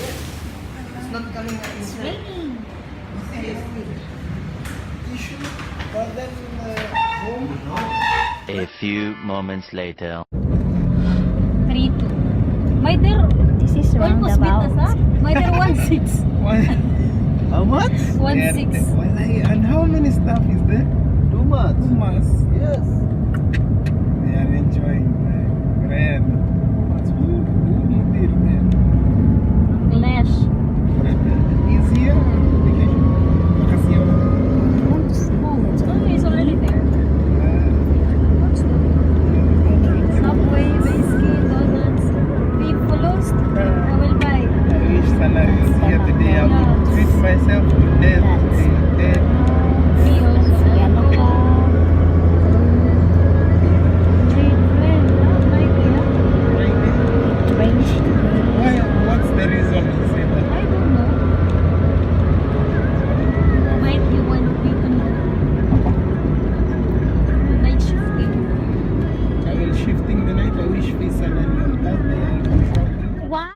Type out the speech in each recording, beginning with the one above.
It's not coming out It's inside. raining. Tissue, but then home. A few moments later. 3-2. May there This is almost beat us, roundabout. ha? May there 1-6. How much? 1-6. Wallahi, and how many staff is there? Too much. Too much. Yes. They are enjoying. Grand. Who did man? Clash. He's here on vacation. Vacation. Oh, he's already there. Subway, biscuit, donuts. Beef follows. I will buy. I wish Salah was here today. I would treat myself to death today. Me also. Yellow ka. Range. Why? What's the reason you say that? I don't know. Might you want me to know? Night shifting. I will shifting the night. I wish Faisal and your dad they are controlling. Wow.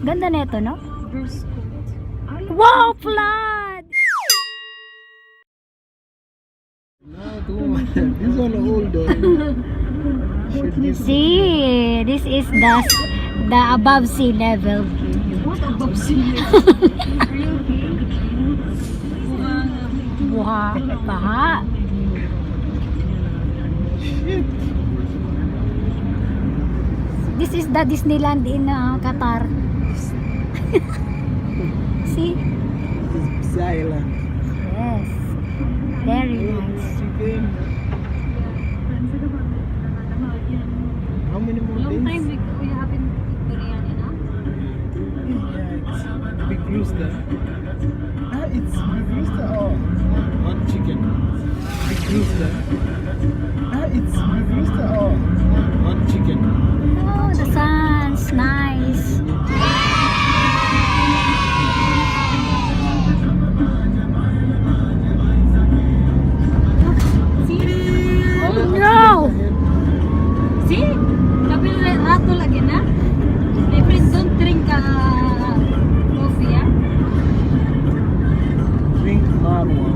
Ganda neto, no? Bruce Wow, flood! Now too much. This one older. Should be See, this is the above sea level. What above sea? Buha, baha. shit. This is the Disneyland in Qatar. See? This island. Yes. Very nice. Chicken. How many more Long time days? we haven't cooked biryani, na? Yeah, it's big rooster. It's big rooster. Oh, one chicken. Big rooster. It's big rooster. Oh, one chicken. Oh, the sun's nice. Oh no! See? Kabil rato lagi na? My friend, don't drink coffee, ah? Drink marwa.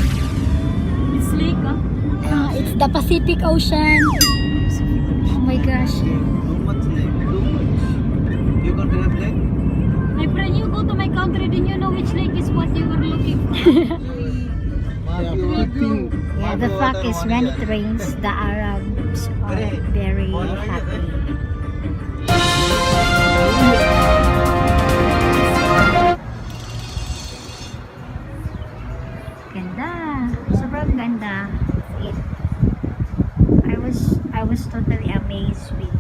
It's lake, ah? It's the Pacific Ocean. Oh my gosh. Too much leg. Too much. You got to have leg? My friend, you go to my country, then you know which lake is what you were looking for. Yeah, the fact is when it rains, the Arabs are very happy. Ganda. Sobrang ganda. I was totally amazed with